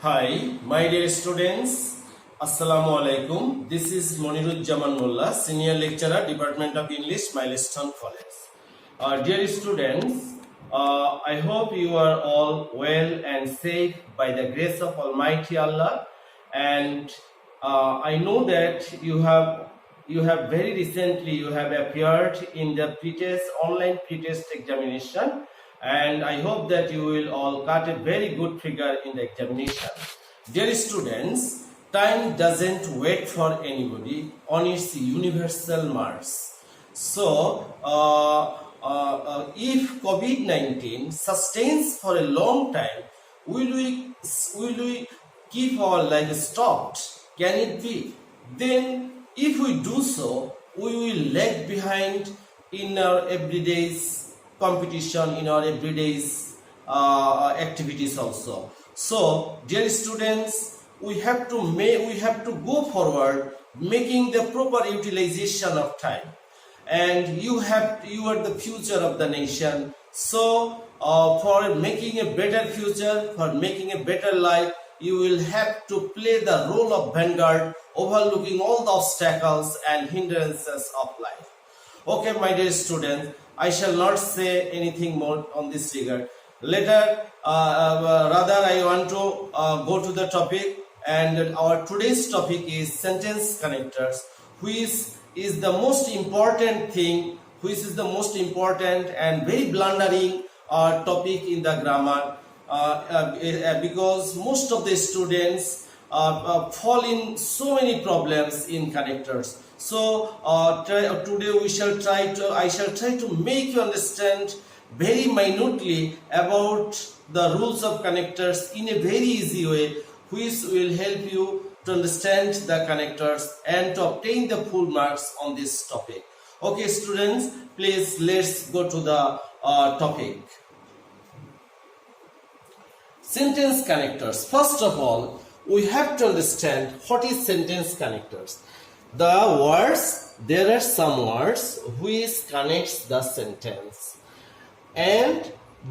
Hi, my dear students. Assalamu alaikum. This is Monirujjaman Mullah, Senior Lecturer, Department of English, Milestone College. Dear students, I hope you are all well and safe by the grace of Almighty Allah. And I know that you have very recently you have appeared in the online pre-test examination, and I hope that you will all cut a very good figure in the examination. Dear students, time doesn't wait for anybody on its universal march. So, if COVID-19 sustains for a long time, will we keep our life stopped? Can it be? Then, if we do so, we will lag behind in our everyday's competition, in our everyday's activities also. So, dear students, we have to go forward, making the proper utilization of time. And you are the future of the nation. So, for making a better future, for making a better life, you will have to play the role of vanguard, overlooking all the obstacles and hindrances of life. Okay, my dear students, I shall not say anything more on this regard. Later, rather I want to go to the topic, and our today's topic is sentence connectors, which is the most important thing, which is the most important and very blundering topic in the grammar, because most of the students fall in so many problems in connectors. So today I shall try to make you understand very minutely about the rules of connectors in a very easy way, which will help you to understand the connectors and to obtain the full marks on this topic. Okay, students, please let's go to the topic. Sentence connectors. First of all, we have to understand what is sentence connectors. The words, there are some words which connects the sentence,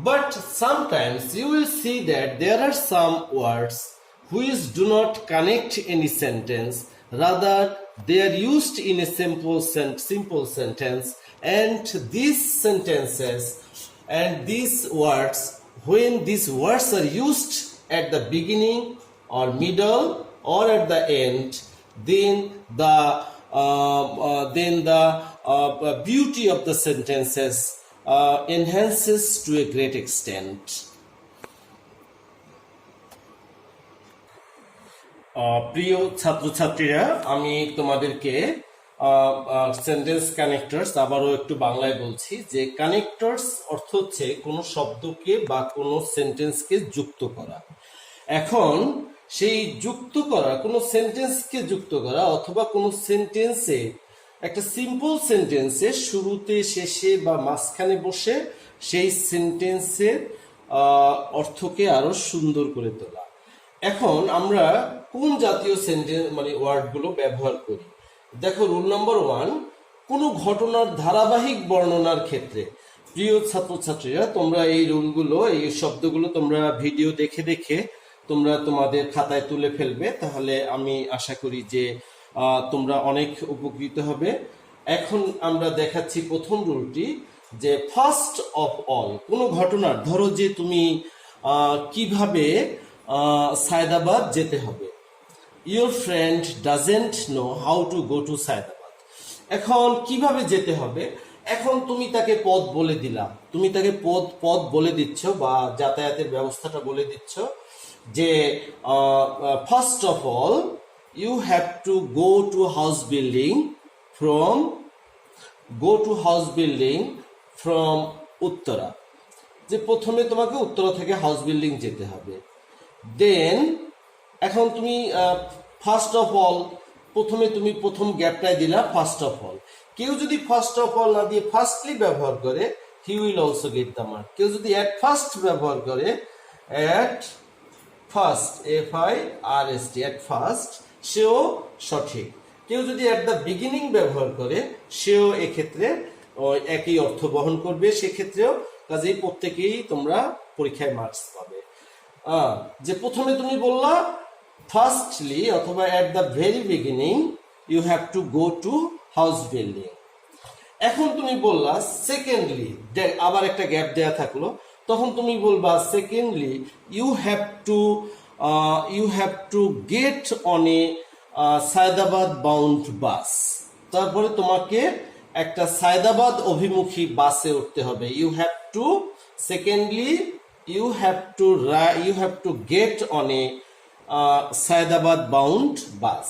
but sometimes you will see that there are some words which do not connect any sentence, rather they are used in a simple sentence, and these sentences and these words, when these words are used at the beginning or middle or at the end, then the beauty of the sentences enhances to a great extent. প্রিয় ছাত্রছাত্রীরা, আমি তোমাদেরকে sentence connectors আবারও একটু বাংলায় বলছি যে connectors অর্থ হচ্ছে কোনো শব্দকে বা কোনো সেন্টেন্সকে যুক্ত করা। এখন সেই যুক্ত করা, কোনো সেন্টেন্সকে যুক্ত করা অথবা কোনো সেন্টেন্সে, একটা সিম্পল সেন্টেন্সে শুরুতে শেষে বা মাঝখানে বসে সেই সেন্টেন্সের অর্থকে আরো সুন্দর করে তোলা। এখন আমরা কোন জাতীয় সেন্টেন্স ওয়ার্ডগুলো ব্যবহার করি? দেখো, রুল নাম্বার 1, কোনো ঘটনার ধারাবাহিক বর্ণনার ক্ষেত্রে। প্রিয় ছাত্রছাত্রীরা, তোমরা এই রুলগুলো, এই শব্দগুলো তোমরা ভিডিও দেখে দেখে তোমরা তোমাদের খাতায় তুলে ফেলবে, তাহলে আমি আশা করি যে তোমরা অনেক উপকৃত হবে। এখন আমরা দেখাচ্ছি প্রথম রুলটি, যে ফার্স্ট অফ অল, কোনো ঘটনার, ধরো যে তুমি কিভাবে সায়দাবাদ যেতে হবে। Your friend doesn't know how to go to Sayedabad. এখন কিভাবে যেতে হবে, এখন তুমি তাকে পথ বলে দিলা, তুমি তাকে পথ বলে দিচ্ছ বা যাতায়াতের ব্যবস্থাটা বলে দিচ্ছ যে first of all you have to go to house building from Uttara, যে প্রথমে তোমাকে উত্তরা থেকে হাউস বিল্ডিং যেতে হবে। দেন এখন তুমি ফার্স্ট অফ অল, তুমি প্রথম গ্যাপটায় দিলা ফার্স্ট অফ অল। কেউ যদি ফার্স্ট অফ অল না দিয়ে ফার্স্টলি ব্যবহার করে, he will also get the mark. কেউ যদি অ্যাট ফার্স্ট ব্যবহার করে, at first, FIRST, at first, সেও সঠিক। কেউ যদি অ্যাট দ্য বিগিনিং ব্যবহার করে, সেও এক্ষেত্রে একই অর্থ বহন করবে। সেক্ষেত্রেও কাজেই প্রত্যেকেই তোমরা পরীক্ষায় মার্কস পাবে। যে প্রথমে তুমি বললা ফার্স্টলি অথবা at the very beginning you have to go to house building. এখন তুমি বললা সেকেন্ডলি, আবার একটা গ্যাপ দেয়া থাকলো, তখন তুমি বলবা secondly you have to get on a Saidabad bound bus. তারপরে তোমাকে একটা সায়দাবাদ অভিমুখী বাসে উঠতে হবে। You have to secondly you have to get on a Saidabad bound bus.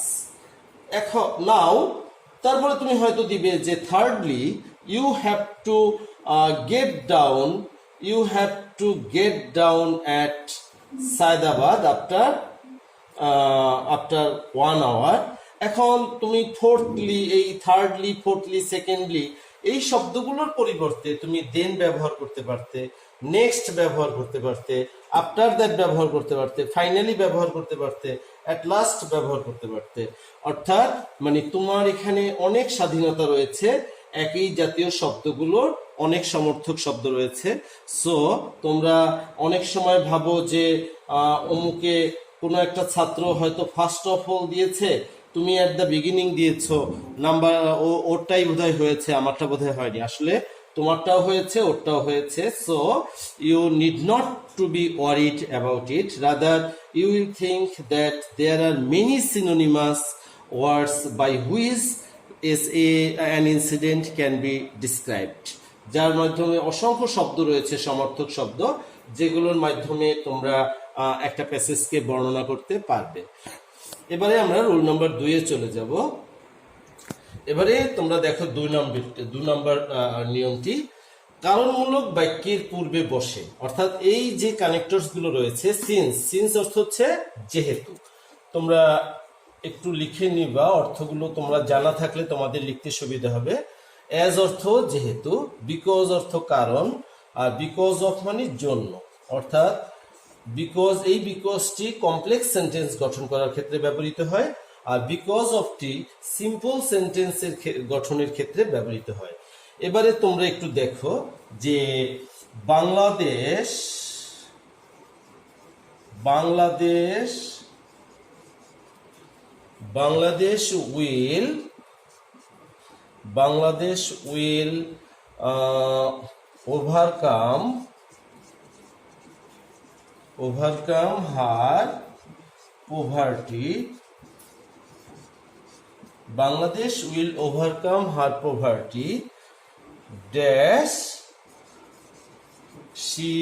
এখন নাও তারপরে তুমি হয়তো দিবে যে thirdly you have to get down at Saidabad after 1 hour। এখন তুমি ফোর্থলি, এই থার্ডলি, ফোর্থলি, সেকেন্ডলি এই শব্দগুলোর পরিবর্তে তুমি দেন ব্যবহার করতে পারতে, নেক্সট ব্যবহার করতে পারতে, আফটার দ্যাট ব্যবহার করতে পারতে, ফাইনালি ব্যবহার করতে পারতে, অ্যাট লাস্ট ব্যবহার করতে পারতে। অর্থাৎ মানে তোমার এখানে অনেক স্বাধীনতা রয়েছে, একই জাতীয় শব্দগুলোর অনেক সমর্থক শব্দ রয়েছে। সো তোমরা অনেক সময় ভাবো যে অমুকে কোনো একটা ছাত্র হয়তো ফার্স্ট অফ অল দিয়েছে, তুমি অ্যাট দ্য বিগিনিং দিয়েছো, নাম্বার ওরটাই বোধহয় হয়েছে, আমারটা বোধহয় হয়নি। আসলে তোমারটাও হয়েছে, ওরটাও হয়েছে। So you need not to be worried about it, rather you will think that there are many synonymous words by which an incident can be described, যার মাধ্যমে অসংখ্য শব্দ রয়েছে, সমর্থক শব্দ, যেগুলোর মাধ্যমে তোমরা একটা প্যাসেজকে বর্ণনা করতে পারবে। এবারে আমরা রুল নাম্বার 2 এ চলে যাব। এবারে তোমরা দেখো 2 নম্বর নিয়মটি, কারণমূলক বাক্যের পূর্বে বসে, অর্থাৎ এই যে কানেক্টরস গুলো রয়েছে, সিন্স অর্থ হচ্ছে যেহেতু। তোমরা একটু লিখে নিবা, অর্থগুলো তোমরা জানা থাকলে তোমাদের লিখতে সুবিধা হবে। অ্যাজ অর্থ যেহেতু, বিকজ অর্থ কারণ, আর বিকজ অফ মানে জন্য। অর্থাৎ বিকজটি কমপ্লেক্স সেন্টেন্স গঠন করার ক্ষেত্রে ব্যবহৃত হয়, আর বিকজ অফটি সিম্পল সেন্টেন্সের গঠনের ক্ষেত্রে ব্যবহৃত হয়। এবারে তোমরা একটু দেখো যে Bangladesh will overcome her poverty. Bangladesh will overcome her poverty dash she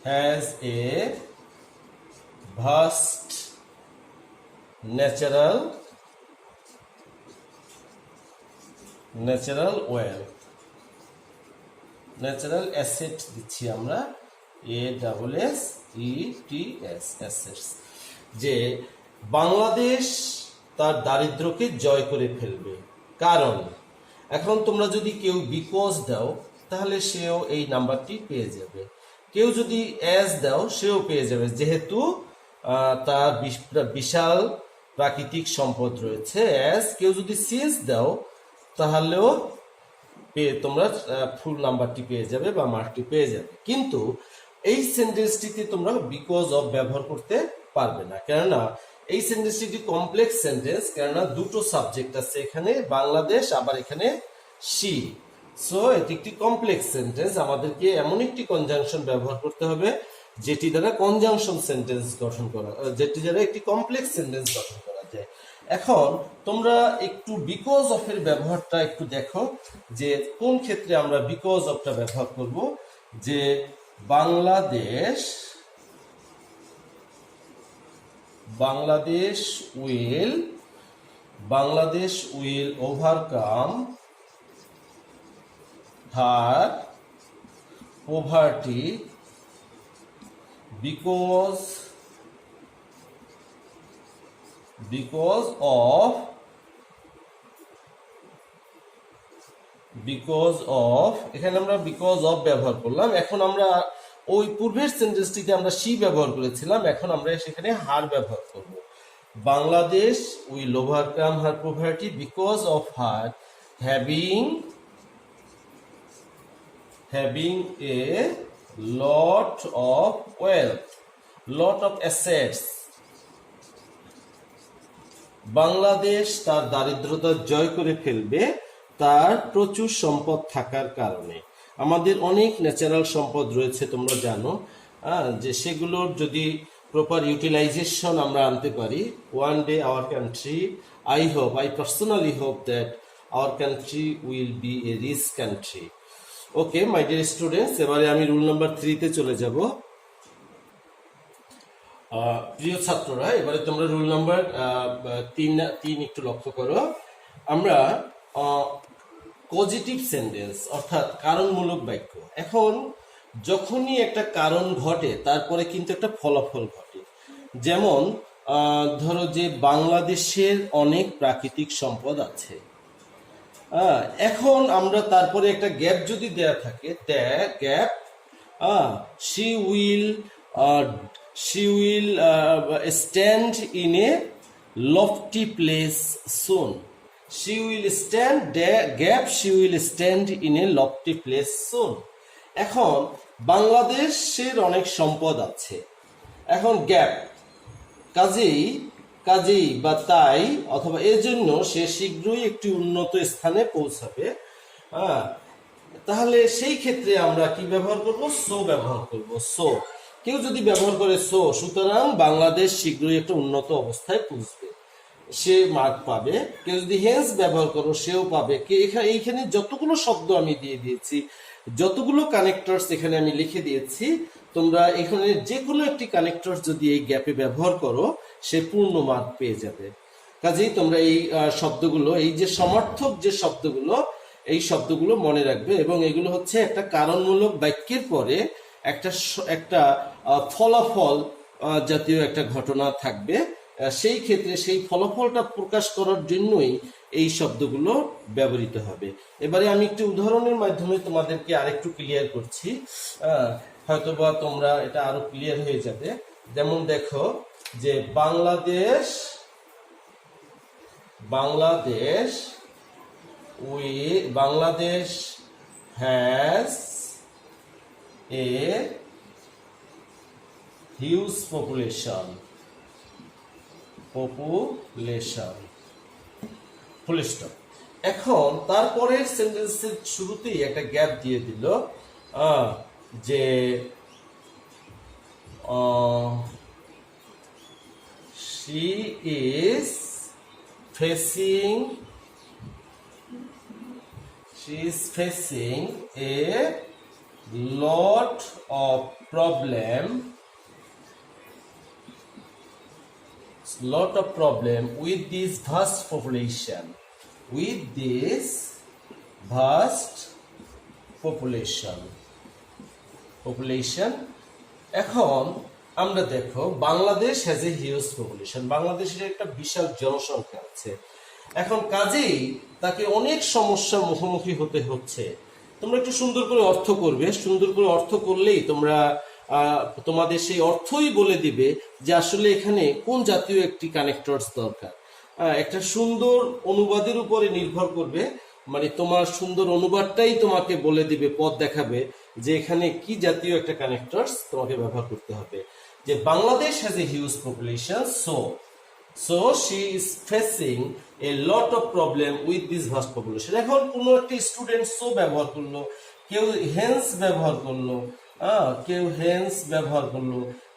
has a vast natural asset দিচ্ছি আমরা, assets, যে বাংলাদেশ তার দারিদ্র্যকে জয় করে ফেলবে। কারণ এখন তোমরা যদি কেউ বিকজ দাও তাহলে সেও এই নাম্বারটি পেয়ে যাবে, কেউ যদি অ্যাজ দাও সেও পেয়ে যাবে, যেহেতু তার বিশাল প্রাকৃতিক সম্পদ রয়েছে। অ্যাজ কেউ যদি সিন্স দাও তাহলেও তোমরা ফুল নাম্বারটি পেয়ে যাবে বা মার্কটি পেয়ে যাবে। কিন্তু এই সেন্টেন্সটিতে তোমরা বিকজ অফ ব্যবহার করতে পারবে না, কেননা এই সেন্টেন্সটি কমপ্লেক্স সেন্টেন্স, কেননা দুটো সাবজেক্ট আছে এখানে, বাংলাদেশ আবার এখানে শি। সো এটি একটি কমপ্লেক্স সেন্টেন্স, আমাদেরকে এমন একটি কনজাংশন ব্যবহার করতে হবে যেটি দ্বারা কনজাংশন সেন্টেন্স গঠন করা, যেটি দ্বারা একটি কমপ্লেক্স সেন্টেন্স গঠন করা যায়। এখন তোমরা একটু বিকজ অফ এর ব্যবহারটা একটু দেখো যে কোন ক্ষেত্রে আমরা বিকজ অফটা ব্যবহার করব। যে Bangladesh will overcome her poverty because of এখানে আমরা বিকজ অফ ব্যবহার করলাম। এখন আমরা ওই পূর্বের সেন্টেন্সটিতে আমরা শি ব্যবহার করেছিলাম, এখন আমরা সেখানে হার ব্যবহার করব। Bangladesh will overcome her poverty because of her having a lot of wealth, lot of assets. Bangladesh তার দারিদ্রতা জয় করে ফেলবে তার প্রচুর সম্পদ থাকার কারণে। আমাদের অনেক ন্যাচারাল সম্পদ রয়েছে, তোমরা জানো, যে সেগুলোর যদি প্রপার ইউটিলাইজেশন আমরা আনতে পারি, one day our country, I personally hope that our country will be a rich country. Okay my dear students, এবারে আমি রুল নাম্বার 3 তে চলে যাব। প্রিয় ছাত্ররা, এবারে তোমরা রুল নাম্বার 3 একটু লক্ষ্য করো। আমরা পজিটিভ সেন্টেন্স অর্থাৎ কারণমূলক বাক্য, এখন যখনই একটা কারণ ঘটে তারপরে কিন্তু একটা ফলাফল ঘটে। যেমন ধরো যে বাংলাদেশের অনেক প্রাকৃতিক সম্পদ আছে, এখন আমরা তারপরে একটা গ্যাপ যদি দেয়া থাকে, gap, she will stand in a lofty place soon. She will stand in a lofty place soon. এখন বাংলাদেশের অনেক সম্পদ আছে, এখন গ্যাপ, কাজেই বা তাই অথবা এজন্য সে শীঘ্রই একটি উন্নত স্থানে পৌঁছাবে। তাহলে সেই ক্ষেত্রে আমরা কি ব্যবহার করব? সো ব্যবহার করব। সো কেউ যদি ব্যবহার করে সো, সুতরাং বাংলাদেশ শীঘ্রই একটা উন্নত অবস্থায় পৌঁছবে, সে মার্ক পাবে। কেউ যদি হেন্স ব্যবহার করো, সেও পাবে। এইখানে যতগুলো শব্দ আমি দিয়ে দিয়েছি, যতগুলো কানেক্টরস এখানে আমি লিখে দিয়েছি, তোমরা এখানে যে কোনো একটি কানেক্টরস যদি এই গ্যাপে ব্যবহার করো, সে পূর্ণ মার্ক পেয়ে যাবে। কাজেই তোমরা এই শব্দগুলো, এই যে সমার্থক যে শব্দগুলো, এই শব্দগুলো মনে রাখবে, এবং এগুলো হচ্ছে একটা কারণমূলক বাক্যের পরে একটা ফলাফল জাতীয় একটা ঘটনা থাকবে। সেই ক্ষেত্রে সেই ফলাফলটা প্রকাশ করার জন্যই এই শব্দগুলো ব্যবহৃত হবে। এবারে আমি একটি উদাহরণের মাধ্যমে তোমাদেরকে আরেকটু ক্লিয়ার করছি, হয়তোবা তোমরা এটা আরো ক্লিয়ার হয়ে যাবে। যেমন দেখো যে Bangladesh has a huge population, full stop. এখন তারপরের সেন্টেন্সের শুরুতেই একটা গ্যাপ দিয়ে দিল, যে she is facing a lot of problem with this vast population. এখন আমরা দেখো Bangladesh has a huge population, বাংলাদেশের একটা বিশাল জনসংখ্যা আছে। এখন কাজেই তাকে অনেক সমস্যার মুখোমুখি হতে হচ্ছে। তোমরা একটু সুন্দর করে অর্থ করবে, সুন্দর করে অর্থ করলেই তোমরা তোমাদের সেই অর্থই বলে দিবে যে আসলে এখানে কোন জাতীয় একটি কানেক্টরস দরকার। একটা সুন্দর অনুবাদের উপরে নির্ভর করবে, মানে তোমার সুন্দর অনুবাদটাই তোমাকে বলে দিবে, পথ দেখাবে যে এখানে কি জাতীয় একটা কানেক্টরস তোমাকে ব্যবহার করতে হবে। যে Bangladesh has a huge population, so she is facing a lot of problem with this vast population. এখন কোনো একটা স্টুডেন্ট সো ব্যবহার করলো, কেউ হেন্স ব্যবহার করলো,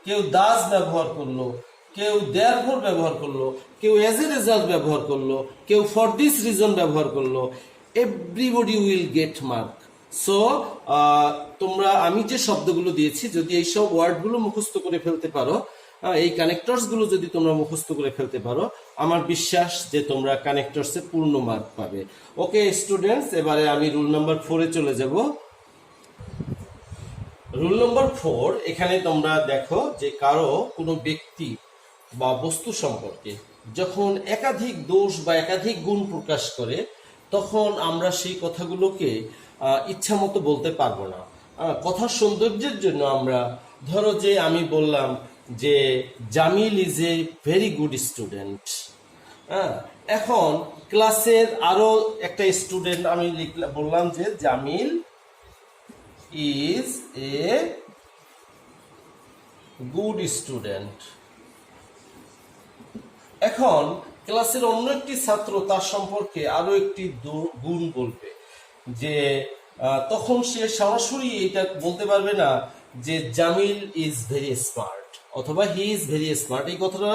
কেউ দাস ব্যবহার করলো, কেউ দেয়ারফর ব্যবহার করলো, কেউ এজ এ রেজাল্ট ব্যবহার করলো, কেউ ফর দিস রিজন ব্যবহার করলো। Everybody will get mark. So তোমরা আমি যে শব্দগুলো দিয়েছি, যদি এই সব ওয়ার্ডগুলো মুখস্থ করে ফেলতে পারো, এই কানেক্টরস গুলো যদি তোমরা মুখস্থ করে ফেলতে পারো, আমার বিশ্বাস যে তোমরা কানেক্টরসে পূর্ণ মার্ক পাবে। ওকে স্টুডেন্টস, এবারে আমি রুল নাম্বার 4 এ চলে যাব। রুল নাম্বার 4, এখানে তোমরা দেখো যে কারো কোনো ব্যক্তি বা বস্তু সম্পর্কে যখন একাধিক দোষ বা একাধিক গুণ প্রকাশ করে, তখন আমরা সেই কথাগুলোকে ইচ্ছা মতো বলতে পারবো না। কথার সৌন্দর্যের জন্য আমরা, ধরো যে আমি বললাম যে Jamil is a very good student, এখন ক্লাসের আরো একটা স্টুডেন্ট আমি বললাম যে Jamil is a good student. এখন ক্লাসের অন্য একটি ছাত্র তার সম্পর্কে আরো একটি গুণ বলবে, যে তখন সে সরাসরি এটা বলতে পারবে না যে জামিল ইজ ভেরি স্মার্ট অথবা হি ইজ ভেরি স্মার্ট। এই কথাটা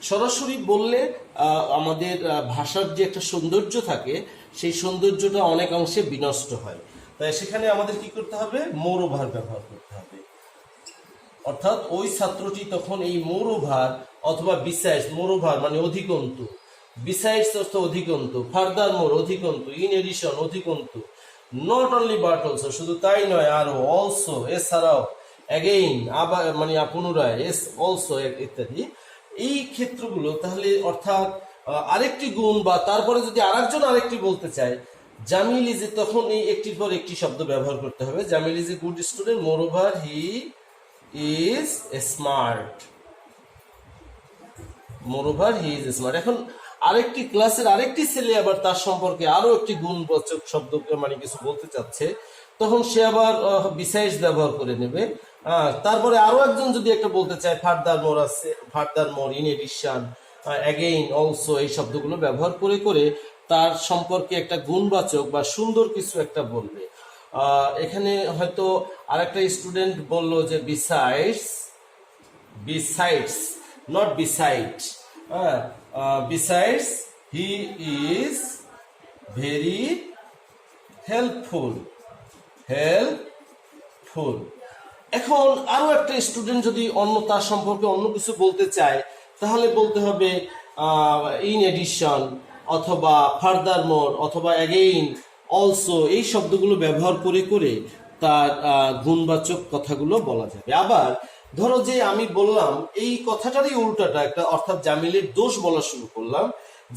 সরাসরি বললে আমাদের ভাষার যে একটা সৌন্দর্য থাকে সেই সৌন্দর্যটা অনেক অংশে বিনষ্ট হয়। তাই সেখানে আমাদের কি করতে হবে, মোর ওভার ব্যবহার করতে হবে। অর্থাৎ ওই ছাত্রটি তখন এই মোর ওভার অথবা বিসাইডস, মোর ওভার মানে অধিকন্তু, বিসাইডস অর্থ অধিকন্তু, ফার্দার মোর অধিকন্তু, ইন এডিশন অধিকন্তু, নট অনলি বাট অলসো শুধু তাই নয় আরো, অলসো এছাড়াও, অ্যাগেইন আবার মানে পুনরায়, এস অলসো ইত্যাদি এই ক্ষেত্রগুলো। তাহলে অর্থাৎ আরেকটি গুণ বা তারপরে যদি আরেকজন আরেকটি বলতে চায় জামিল ইজ এ, তখন এই একটির পর একটি শব্দ ব্যবহার করতে হবে। Jamil is a good student, more over he is smart, moreover he is smart. এখন আরেকটি ক্লাসের আরেকটি ছেলে আবার তার সম্পর্কে আরো একটি গুণবাচক শব্দ মানে কিছু বলতে চাচ্ছে, তখন সে আবার বিসাইডস ব্যবহার করে নেবে। তারপরে আরো একজন যদি একটা বলতে চায় ফার্দার মোর আছে, further more, in addition, again, also এই শব্দগুলো ব্যবহার করে করে তার সম্পর্কে একটা গুণবাচক বা সুন্দর কিছু একটা বলবে। এখানে হয়তো আরেকটা স্টুডেন্ট বললো যে besides, besides not beside, besides he is very helpful, helpful. এখন আরো একটা স্টুডেন্ট যদি অন্য তার সম্পর্কে অন্য কিছু বলতে চায় তাহলে বলতে হবে ইন এডিশন অথবা ফার্দার মোর অথবা অ্যাগেইন, অলসো এই শব্দগুলো ব্যবহার করে করে তার গুণবাচক কথাগুলো বলা যাবে। আবার ধরো যে আমি বললাম এই কথাটারই উল্টাটা একটা, অর্থাৎ জামিলের দোষ বলা শুরু করলাম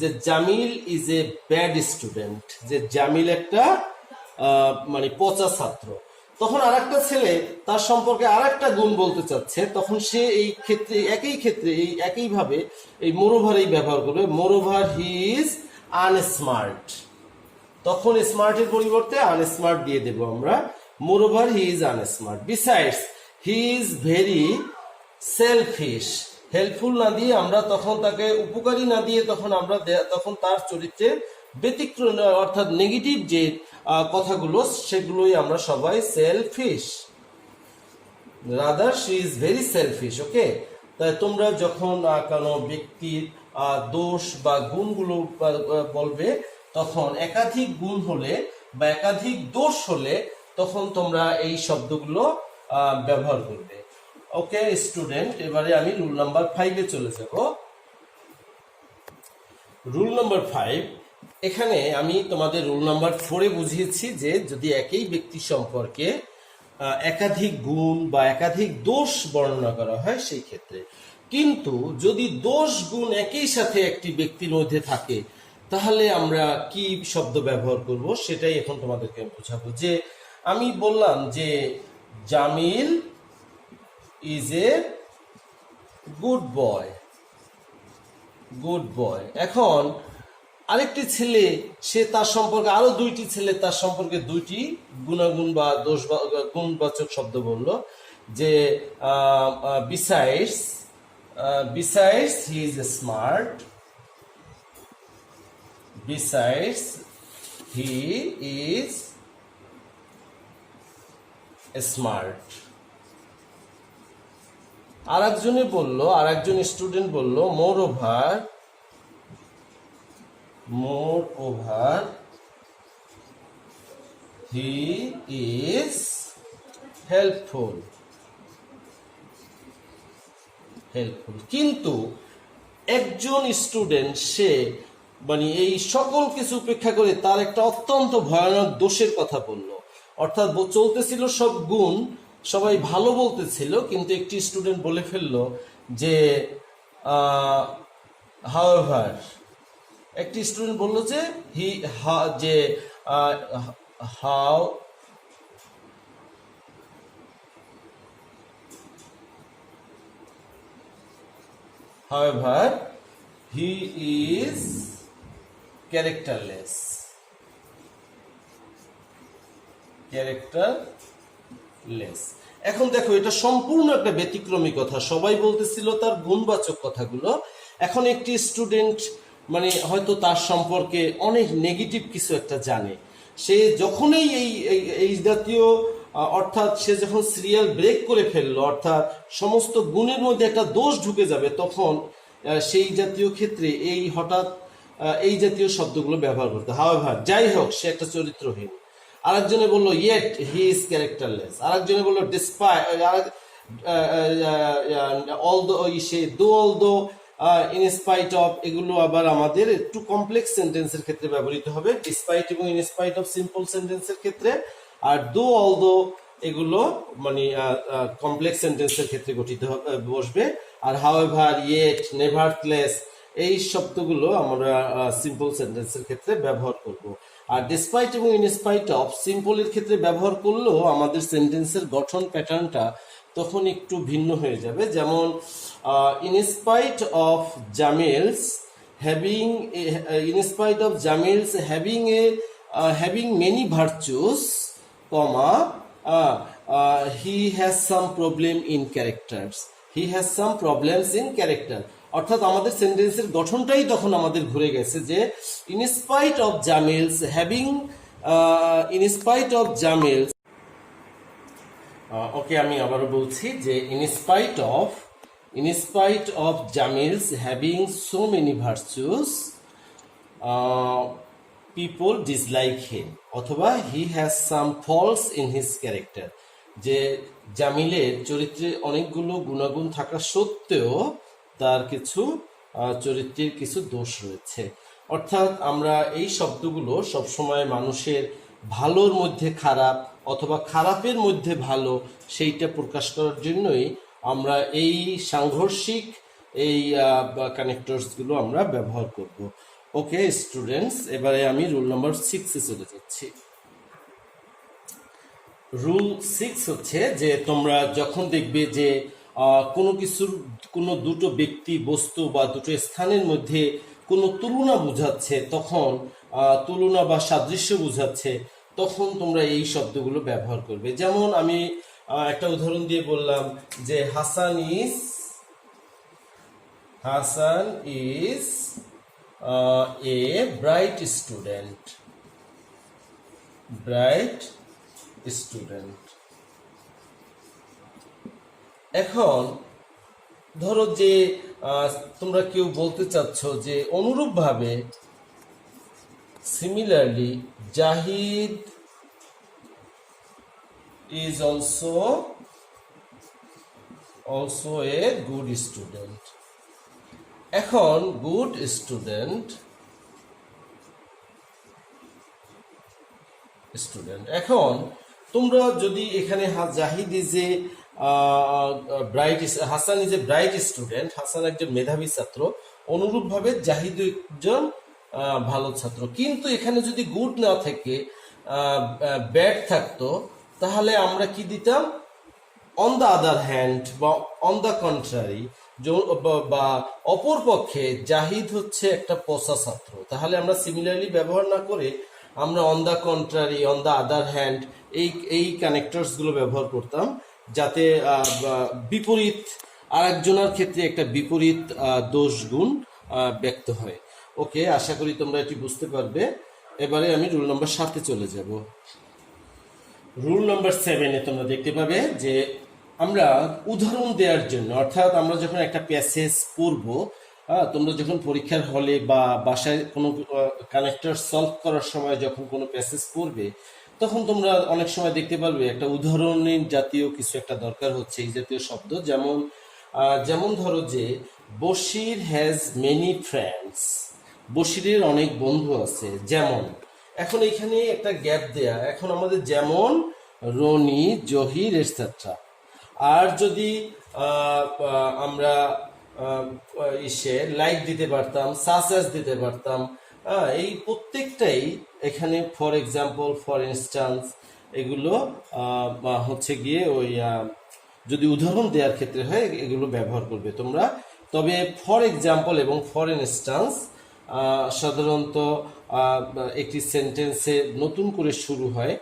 যে Jamil is a bad student, যে জামিল একটা মানে পচা ছাত্র। তখন আর একটা ছেলে তার সম্পর্কে আর একটা গুণ বলতে চাচ্ছে, তখন সে এই ক্ষেত্রে এই একইভাবে এই মোরওভারই ব্যবহার করবে, মোরওভার হি ইজ আনস্মার্ট। তখন স্মার্টের পরিবর্তে আনস্মার্ট দিয়ে দেব আমরা, moreover he is unsmart. Besides he is very shellfish, helpful না দিয়ে আমরা তখন তাকে উপকারী না দিয়ে তখন আমরা তখন তার চরিত্রের ব্যতিক্রম অর্থাৎ নেগেটিভ যে কথাগুলো সেগুলোই আমরা সবাই selfish, rather she is very selfish. Okay, তাই তোমরা যখন কোনো ব্যক্তির দোষ বা গুণগুলো বলবে তখন একাধিক গুণ হলে বা একাধিক দোষ হলে তখন তোমরা এই শব্দগুলো ব্যবহার করবে। ওকে স্টুডেন্ট, এবারে আমি রুল নাম্বার 5-এ চলে যাব। রুল নাম্বার 5, এখানে আমি তোমাদের রুল নাম্বার 4-এ বুঝিয়েছি যে যদি একই ব্যক্তি সম্পর্কে একাধিক গুণ বা একাধিক দোষ বর্ণনা করা হয় সেই ক্ষেত্রে, কিন্তু যদি দোষ গুণ একই সাথে একটি ব্যক্তির মধ্যে থাকে তাহলে আমরা কি শব্দ ব্যবহার করব সেটাই এখন তোমাদেরকে বোঝাবো। যে আমি বললাম যে Jamil is a good boy, good boy. এখন আরেকটি ছেলে সে তার সম্পর্কে আরো দুইটি ছেলে তার সম্পর্কে দুইটি গুণাগুণ বা দোষ গুণবাচক শব্দ বলল, যে besides, besides he is smart, besides he is smart. আর একজনে বললো, আর একজন স্টুডেন্ট বললো moreover he is helpful, helpful. কিন্তু একজন স্টুডেন্ট সে মানে এই সকল কিছু উপেক্ষা করে তার একটা অত্যন্ত ভয়ানক দোষের কথা বলল, অর্থাৎ চলতেছিল সব গুণ, সবাই ভালো বলতেছিল, কিন্তু একটি স্টুডেন্ট বলে ফেললো যে হাউএভার, একটি স্টুডেন্ট বললো যে however he is characterless, characterless। এখন দেখো এটা সম্পূর্ণ একটা ব্যতিক্রমী কথা, সবাই বলতেছিল তার গুণবাচক কথাগুলো, এখন একটি স্টুডেন্ট মানে হয়তো তার সম্পর্কে অনেক নেগেটিভ কিছু একটা জানে, সে যখনই এই জাতীয় অর্থাৎ সে যখন সিরিয়াল ব্রেক করে ফেললো, অর্থাৎ সমস্ত গুণের মধ্যে একটা দোষ ঢুকে যাবে, তখন সেই জাতীয় ক্ষেত্রে এই হঠাৎ এই জাতীয় শব্দগুলো ব্যবহার করতে। হাওয়েভার, যাই হোক, সে একটা চরিত্রহীন। আরেকজনে বললো ইয়েট হি ইজ ক্যারেক্টারলেস, আরেকজনে বললো ডিসপাইট, অলদো সে দো অলদো ইন স্পাইট অফ, এগুলো আবার আমাদের একটু কমপ্লেক্স সেন্টেন্সের ক্ষেত্রে ব্যবহৃত হবে, ডিসপাইট এবং ইন স্পাইট অফ সিম্পল সেন্টেন্সের ক্ষেত্রে, আর দো অলদো এগুলো মানে কমপ্লেক্স সেন্টেন্সের ক্ষেত্রে গঠিত বসবে, আর হাউএভার, ইয়েট, নেভারথলেস এই শব্দগুলো আমরা সিম্পল সেন্টেন্সের ক্ষেত্রে ব্যবহার করব। আর ডিসপাইট এবং ইনস্পাইট অফ সিম্পলের ক্ষেত্রে ব্যবহার করলেও আমাদের সেন্টেন্সের গঠন প্যাটার্নটা তখন একটু ভিন্ন হয়ে যাবে। যেমন in spite of Jamil's having, in spite of Jamil's having many virtues, comma he has some problem in characters, he has some problems in character, অর্থাৎ আমাদের সেন্টেন্সের গঠনটাই তখন আমাদের ঘুরে গেছে যে in spite of Jamil's having in spite of Jamil's ওকে আমি আবারও বলছি যে in spite of Jamil's having so many virtues people dislike him, অথবা he has some faults in his character, যে জামিলের চরিত্রে অনেকগুলো গুণাগুণ থাকা সত্ত্বেও তার কিছু চরিত্রের কিছু দোষ রয়েছে। অর্থাৎ আমরা এই শব্দগুলো সবসময় মানুষের ভালোর মধ্যে খারাপ অথবা খারাপের মধ্যে ভালো সেইটা প্রকাশ করার জন্যই আমরা এই সাংঘর্ষিক এই কানেক্টরসগুলো আমরা ব্যবহার করব। ওকে স্টুডেন্টস, এবারে আমি রুল নাম্বার 6-এ চলে যাচ্ছি। রুল 6 হচ্ছে যে তোমরা যখন দেখবে যে কোনো কিছুর কোনো দুটো ব্যক্তি, বস্তু বা দুটো স্থানের মধ্যে কোনো তুলনা বোঝাচ্ছে, তখন তুলনা বা সাদৃশ্য বোঝাচ্ছে, তখন তোমরা এই শব্দগুলো ব্যবহার করবে। যেমন আমি একটা উদাহরণ দিয়ে বললাম যে Hasan is a bright student. এখন ধরো যে তোমরা কেউ বলতে চাচ্ছ যে অনুরূপভাবে similarly Jahid is also a good student. এখন গুড স্টুডেন্ট এখন তোমরা যদি এখানে Zahid is a bright, Hasan is a bright student, Hasan একজন মেধাবী ছাত্র, অনুরূপভাবে জাহিদ একজন ভালো ছাত্র, কিন্তু এখানে যদি গুড না থেকে ব্যাড থাকতো, তাহলে আমরা কি দিতাম? অন দ্য আদার হ্যান্ড বা অন দ্য কন্ট্রারি, বা অপর পক্ষে জাহিদ হচ্ছে একটা পচা ছাত্র, তাহলে আমরা সিমিলারলি ব্যবহার না করে আমরা on the contrary, on the other hand এই কানেক্টরস গুলো ব্যবহার করতাম, যাতে বিপরীত আরেকজনের ক্ষেত্রে একটা বিপরীত দোষ গুণ ব্যক্ত হয়। ওকে, আশা করি তোমরা এটি বুঝতে পারবে। এবারে আমি রুল নাম্বার 7-এ চলে যাব। রুল নাম্বার 7-এ তোমরা দেখতে পাবে যে আমরা উদাহরণ দেওয়ার জন্য, অর্থাৎ আমরা যখন একটা প্যাসেজ পড়ব, তোমরা যখন পরীক্ষার হলে বা বাসায় কোনো কানেক্টর সলভ করার সময় যখন কোনো প্যাসেজ পড়বে, তখন তোমরা অনেক সময় দেখতে পারবে একটা উদাহরণের জাতীয় কিছু একটা দরকার হচ্ছে, এই জাতীয় শব্দ। যেমন ধরো যে বশির হ্যাজ মেনি ফ্রেন্ডস, বশিরের অনেক বন্ধু আছে। যেমন, এখন এখানে একটা গ্যাপ দেয়া, এখন আমাদের যেমন, রনি, জহির এটসেট্রা। আর যদি আমরা লাইক দিতে পারতাম, সাসেস দিতে পারতাম, এই প্রত্যেকটাই এখানে ফর এক্সাম্পল, ফর ইনস্টান্স, এগুলো হচ্ছে গিয়ে ওই যদি উদাহরণ দেওয়ার ক্ষেত্রে হয় এগুলো ব্যবহার করবে তোমরা। তবে ফর এক্সাম্পল এবং ফর ইনস্টান্স সাধারণত একটি সেন্টেন্সে নতুন করে শুরু হয়।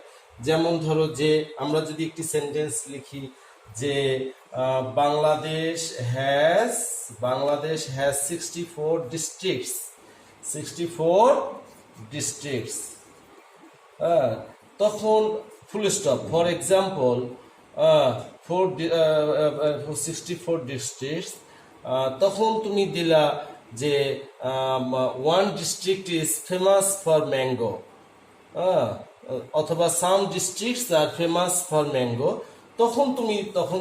যেমন ধরো যে আমরা যদি একটি সেন্টেন্স লিখি যে বাংলাদেশ has 64 districts, 64 districts, তখন full stop, for example 64 districts, তখন তুমি দিলা যে one district is famous for mango, অথবা some districts are famous for mango, তখন তুমি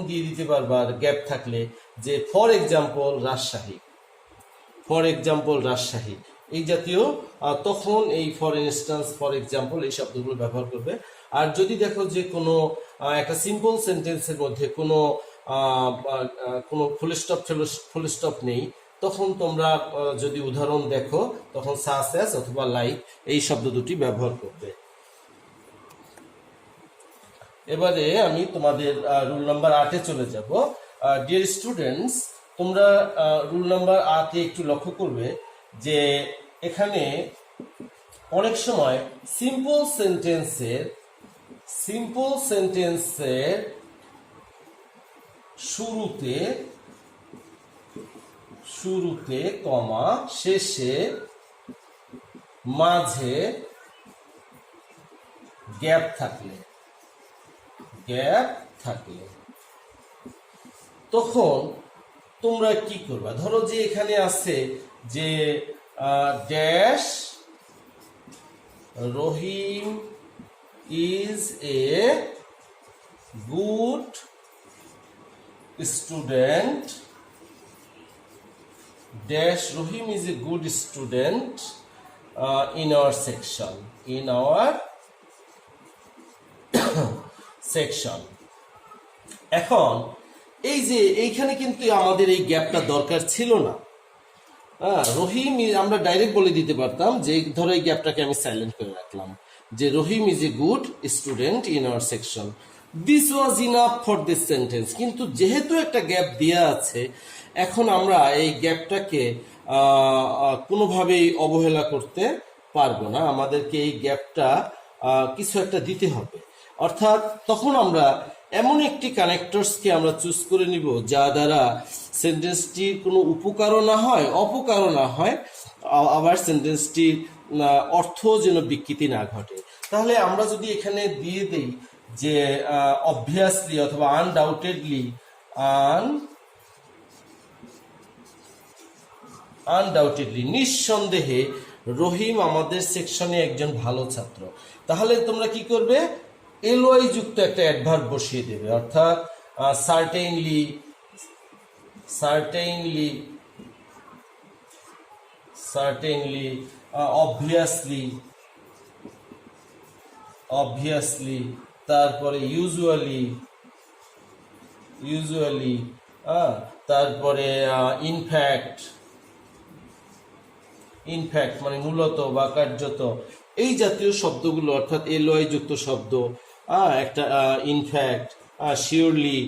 দিয়ে দিতে পারবা গ্যাপ থাকলে যে ফর এক্সাম্পল রাজশাহী, এই জাতীয়, তখন এই ফর ইনস্ট্যান্স, ফর এক্সাম্পল এই শব্দগুলো ব্যবহার করবে। আর যদি দেখো যে কোনো একটা সিম্পল সেন্টেন্সের মধ্যে কোনো ফুল স্টপ নেই, তখন তোমরা যদি উদাহরণ দেখো তখন সাচ অ্যাজ অথবা লাইক এই শব্দ দুটি ব্যবহার করবে। এবারে আমি তোমাদের রুল নাম্বার 8-এ চলে যাব। ডিয়ার স্টুডেন্টস, তোমরা রুল নাম্বার 8-এ একটু লক্ষ্য করবে যে এখানে অনেক সময় সিম্পল সেন্টেন্সের শুরুতে কমা, শেষে, মাঝে গ্যাপ থাকলে তখন তোমরা কি করবা? ধরো যে এখানে আছে যে dash Rahim is a good student, dash Rahim is a good student in our section. এখন এই যে এইখানে কিন্তু আমাদের এই গ্যাপটা দরকার ছিল না। রহিম, আমরা ডাইরেক্ট বলে দিতে পারতাম যে ধরো এই গ্যাপটাকে আমি সাইলেন্ট করে রাখলাম যে Rahim is a good student in our section. This was enough for this sentence. কিন্তু যেহেতু একটা গ্যাপ দেওয়া আছে, এখন আমরা এই গ্যাপটাকে কোনোভাবেই অবহেলা করতে পারবো না, আমাদেরকে এই গ্যাপটা কিছু একটা দিতে হবে। অর্থাৎ তখন আমরা এমন একটি কানেক্টরসকে আমরা চুজ করে নিব যা দ্বারা সেন্টেন্সটির কোনো উপকারও না হয়, অপকারও না হয়, আবার সেন্টেন্সটির অর্থ যেন বিকৃতি না ঘটে। তাহলে আমরা যদি এখানে দিয়ে দেই যে অবভিয়াসলি অথবা আনডাউটেডলি, নিঃসন্দেহে রহিম আমাদের সেকশনে একজন ভালো ছাত্র, তাহলে তোমরা কি করবে? এলওয়াই যুক্ত একটা অ্যাডভার্ব বসিয়ে দেবে, অর্থাৎ সার্টেনলি, অবভিয়াসলি, তারপরে ইউজুয়ালি, তারপরে ইনফ্যাক্ট মানে মূলত বা কার্যত, এই জাতীয় শব্দগুলো, অর্থাৎ এলওয়াই যুক্ত শব্দ, একটা ইনফ্যাক্ট, শিওরলি,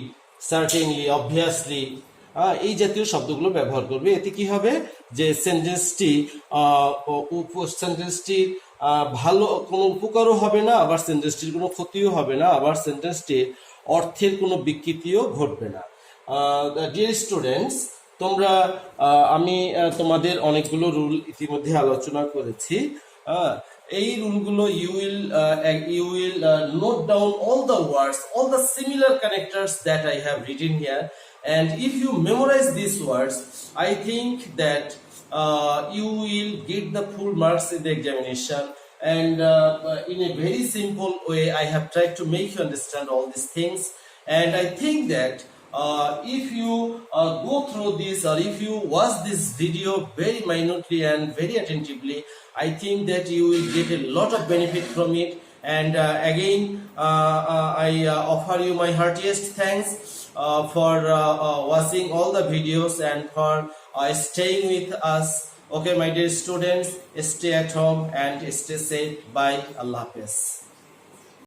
সার্টেনলি, অবভিয়াসলি, এই জাতীয় শব্দগুলো ব্যবহার করবে। এতে কি হবে যে সেন্টেন্সটির ভালো কোনো উপকারও হবে না, আবার সেন্টেন্সটির কোনো ক্ষতিও হবে না, আবার সেন্টেন্সটির অর্থের কোনো বিকৃতিও ঘটবে না। ডিয়ার স্টুডেন্টস, তোমরা আমি তোমাদের অনেকগুলো রুল ইতিমধ্যে আলোচনা করেছি। এই রুলগুলো you will note down all the words, all the similar connectors that I have written here, and if you memorize these words, I think that you will get the full marks in the examination. And in a very simple way, I have tried to make you understand all these things, and I think that if you go through this, or if you watch this video very minutely and very attentively, I think that you will get a lot of benefit from it. And again, I offer you my heartiest thanks for watching all the videos and for staying with us. Okay, my dear students, stay at home and stay safe. Bye. Allah Hafiz.